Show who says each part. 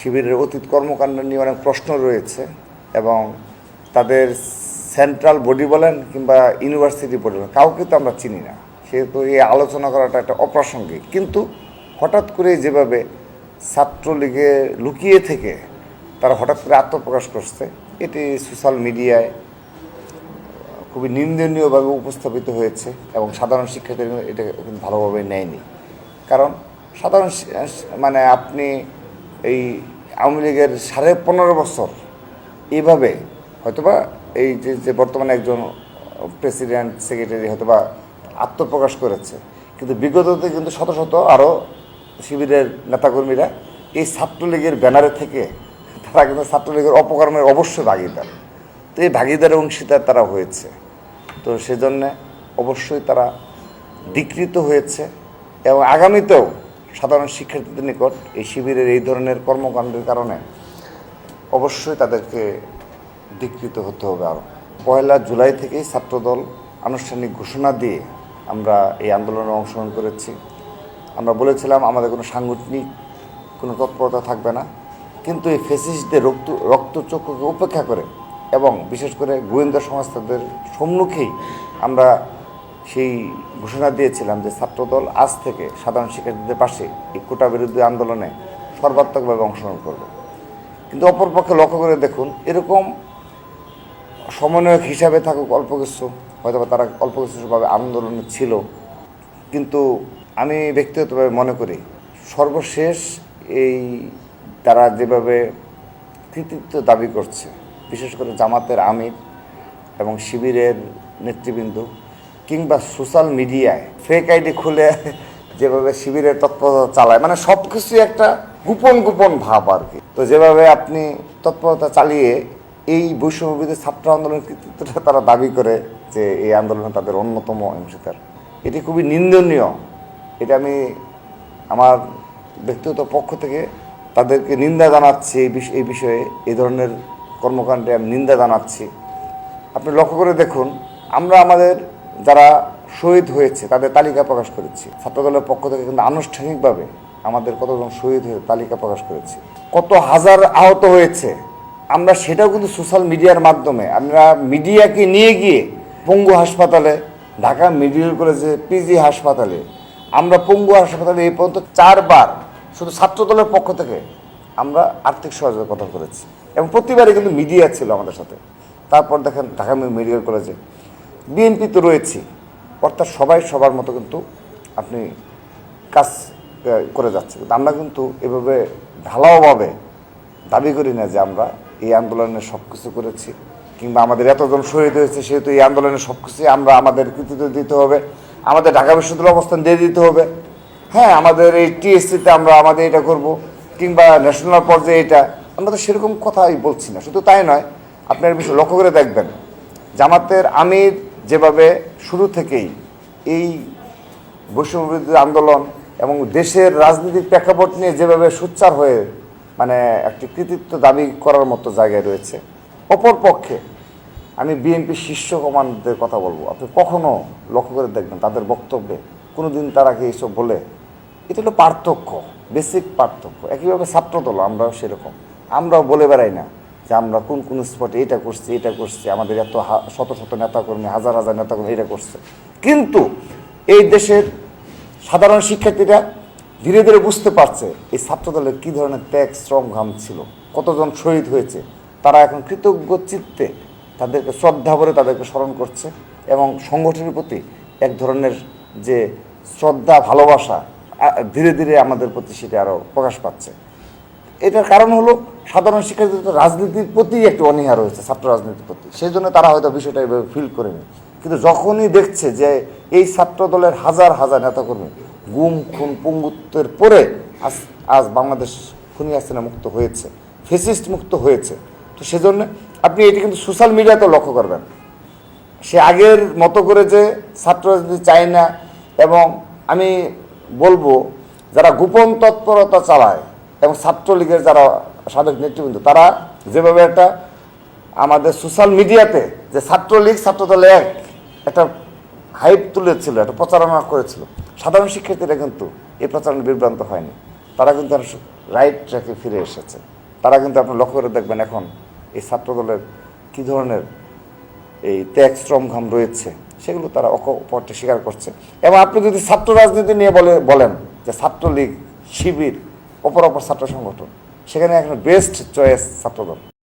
Speaker 1: শিবিরের অতীত কর্মকাণ্ড নিয়ে অনেক প্রশ্ন রয়েছে এবং তাদের সেন্ট্রাল বডি বলেন কিংবা ইউনিভার্সিটি বডি বলেন কাউকে তো আমরা চিনি না, সেহেতু এই আলোচনা করাটা একটা অপ্রাসঙ্গিক। কিন্তু হঠাৎ করে যেভাবে ছাত্রলীগে লুকিয়ে থেকে তারা হঠাৎ করে আত্মপ্রকাশ করছে, এটি সোশ্যাল মিডিয়ায় খুবই নিন্দনীয়ভাবে উপস্থাপিত হয়েছে এবং সাধারণ শিক্ষার্থীরা এটা কিন্তু ভালোভাবে নেয়নি। কারণ সাধারণ মানে আপনি এই আওয়ামী লীগের 15.5 বছর এইভাবে হয়তোবা এই যে বর্তমানে একজন প্রেসিডেন্ট সেক্রেটারি হয়তোবা আত্মপ্রকাশ করেছে, কিন্তু বিগততে কিন্তু শত শত আরও শিবিরের নেতাকর্মীরা এই ছাত্রলীগের ব্যানারে থেকে তারা কিন্তু ছাত্রলীগের অপকর্মের অবশ্যই ভাগিদার। তো এই ভাগিদারের অংশীদার তারা হয়েছে, তো সেজন্যে অবশ্যই তারা ধিকৃত হয়েছে এবং আগামীতেও সাধারণ শিক্ষার্থীদের নিকট এই শিবিরের এই ধরনের কর্মকাণ্ডের কারণে অবশ্যই তাদেরকে ধিকৃত হতে হবে। আরও 1 জুলাই থেকেই ছাত্রদল আনুষ্ঠানিক ঘোষণা দিয়ে আমরা এই আন্দোলনে অংশগ্রহণ করেছি। আমরা বলেছিলাম আমাদের কোনো সাংগঠনিক কোনো তৎপরতা থাকবে না, কিন্তু এই ফ্যাসিস্টদের রক্তচক্ষুকে উপেক্ষা করে এবং বিশেষ করে গোয়েন্দা সংস্থাদের সম্মুখেই আমরা সেই ঘোষণা দিয়েছিলাম যে ছাত্রদল আজ থেকে সাধারণ শিক্ষার্থীদের পাশে এই কোটা বিরোধী আন্দোলনে সর্বাত্মকভাবে অংশগ্রহণ করবে। কিন্তু অপরপক্ষে লক্ষ্য করে দেখুন, এরকম সমন্বয়ক হিসাবে থাকুক অল্প কিছু, হয়তো তারা অল্প কিছুভাবে আন্দোলনে ছিল, কিন্তু আমি ব্যক্তিগতভাবে মনে করি সর্বশেষ এই তারা যেভাবে কৃতিত্ব দাবি করছে, বিশেষ করে জামাতের আমির এবং শিবিরের নেতৃবৃন্দ কিংবা সোশ্যাল মিডিয়ায় ফেক আইডি খুলে যেভাবে শিবিরের তৎপরতা চালায়, মানে সব কিছুই একটা গোপন গোপন ভাব আর কি। তো যেভাবে আপনি তৎপরতা চালিয়ে এই বৈষম্যবিরোধী ছাত্র আন্দোলনের কৃতিত্বটা তারা দাবি করে যে এই আন্দোলনে তাদের অন্যতম অংশীদার, এটি খুবই নিন্দনীয়। এটা আমি আমার ব্যক্তিগত পক্ষ থেকে তাদেরকে নিন্দা জানাচ্ছি। এই বিষয়ে এই ধরনের কর্মকাণ্ডে আমি নিন্দা জানাচ্ছি। আপনি লক্ষ্য করে দেখুন, আমরা আমাদের যারা শহীদ হয়েছে তাদের তালিকা প্রকাশ করেছি। ছাত্রদলের পক্ষ থেকে কিন্তু আনুষ্ঠানিকভাবে আমাদের কতজন শহীদ হয়ে তালিকা প্রকাশ করেছি, কত হাজার আহত হয়েছে আমরা সেটাও কিন্তু সোশ্যাল মিডিয়ার মাধ্যমে আমরা মিডিয়াকে নিয়ে গিয়ে পঙ্গু হাসপাতালে, ঢাকা মেডিকেল কলেজে, পিজি হাসপাতালে, আমরা পঙ্গু হাসপাতালে এই পর্যন্ত 4 বার শুধু ছাত্রদলের পক্ষ থেকে আমরা আর্থিক সহযোগিতার কথা করেছি এবং প্রতিবারই কিন্তু মিডিয়া ছিল আমাদের সাথে। তারপর দেখেন ঢাকা মেডিকেল কলেজে বিএনপি তো রয়েছে, অর্থাৎ সবাই সবার মতো কিন্তু আপনি কাজ করে যাচ্ছে। কিন্তু আমরা কিন্তু এভাবে ঢালাওভাবে দাবি করি না যে আমরা এই আন্দোলনে সব কিছু করেছি কিংবা আমাদের এতজন শহীদ হয়েছে সেহেতু এই আন্দোলনে সব কিছুই আমরা আমাদের কৃতিত্ব দিতে হবে, আমাদের ঢাকা বিশ্ববিদ্যালয় অবস্থান দিয়ে দিতে হবে। হ্যাঁ, আমাদের এই টিএসসিতে আমরা আমাদের এটা করব কিংবা ন্যাশনাল পর্যায়ে এটা, আমরা তো সেরকম কথাই বলছি না। শুধু তাই নয়, আপনার বিষয় লক্ষ্য করে দেখবেন জামাতের আমির যেভাবে শুরু থেকেই এই বৈষম্যবিরোধী আন্দোলন এবং দেশের রাজনৈতিক প্রেক্ষাপট নিয়ে যেভাবে সোচ্চার হয়ে মানে একটি কৃতিত্ব দাবি করার মতো জায়গায় রয়েছে, অপরপক্ষে আমি বিএনপি শীর্ষ কমান্ডারদের কথা বলবো, আপনি কখনো লক্ষ্য করে দেখবেন তাদের বক্তব্যে কোনো দিন তারা কি এইসব বলে। এটা হলো পার্থক্য, বেসিক পার্থক্য। একইভাবে ছাত্রদল আমরাও সেরকম, আমরাও বলে বেড়াই না যে আমরা কোন কোন স্পটে এটা করছি, আমাদের এত শত শত নেতাকর্মী, হাজার হাজার নেতাকর্মী এটা করছে। কিন্তু এই দেশের সাধারণ শিক্ষার্থীরা ধীরে ধীরে বুঝতে পারছে এই ছাত্রদলের কী ধরনের ত্যাগ, শ্রম, ঘাম ছিল, কতজন শহীদ হয়েছে। তারা এখন কৃতজ্ঞ চিত্তে তাদেরকে শ্রদ্ধা ভরে তাদেরকে স্মরণ করছে এবং সংগঠনের প্রতি এক ধরনের যে শ্রদ্ধা, ভালোবাসা ধীরে ধীরে আমাদের প্রতি সেটা আরও প্রকাশ পাচ্ছে। এটার কারণ হলো সাধারণ শিক্ষার্থীদের রাজনীতির প্রতি একটু অনীহা রয়েছে, ছাত্র রাজনীতির প্রতি, সেই জন্য তারা হয়তো বিষয়টা এভাবে ফিল করেনি। কিন্তু যখনই দেখছে যে এই ছাত্রদলের হাজার হাজার নেতাকর্মী গুম, খুন, পঙ্গুত্বের পরে আজ বাংলাদেশ খুনি হাসিনা মুক্ত হয়েছে, ফ্যাসিস্ট মুক্ত হয়েছে, তো সেজন্য আপনি এটি কিন্তু সোশ্যাল মিডিয়াতে লক্ষ্য করবেন, সে আগের মতো করে যে ছাত্র রাজনীতি চায় না। এবং আমি বলবো যারা গোপন তৎপরতা চালায় এবং ছাত্রলীগের যারা সাবেক নেতৃবৃন্দ, তারা যেভাবে একটা আমাদের সোশ্যাল মিডিয়াতে যে ছাত্রলীগ ছাত্রদল একটা হাইপ তুলেছিল, একটা প্রচারণা করেছিল, সাধারণ শিক্ষার্থীরা কিন্তু এই প্রচারণা বিভ্রান্ত হয়নি। তারা কিন্তু রাইট ট্র্যাকে ফিরে এসেছে। তারা কিন্তু আপনি লক্ষ্য করে দেখবেন এখন এই ছাত্রদলের কী ধরনের এই ত্যাগ শ্রম ঘাম রয়েছে সেগুলো তারা অকপটে স্বীকার করছে। এবং আপনি যদি ছাত্র রাজনীতি নিয়ে বলেন যে ছাত্রলীগ, শিবির, অপর ছাত্র সংগঠন, সেখানে এখন বেস্ট চয়েস ছাত্রদল।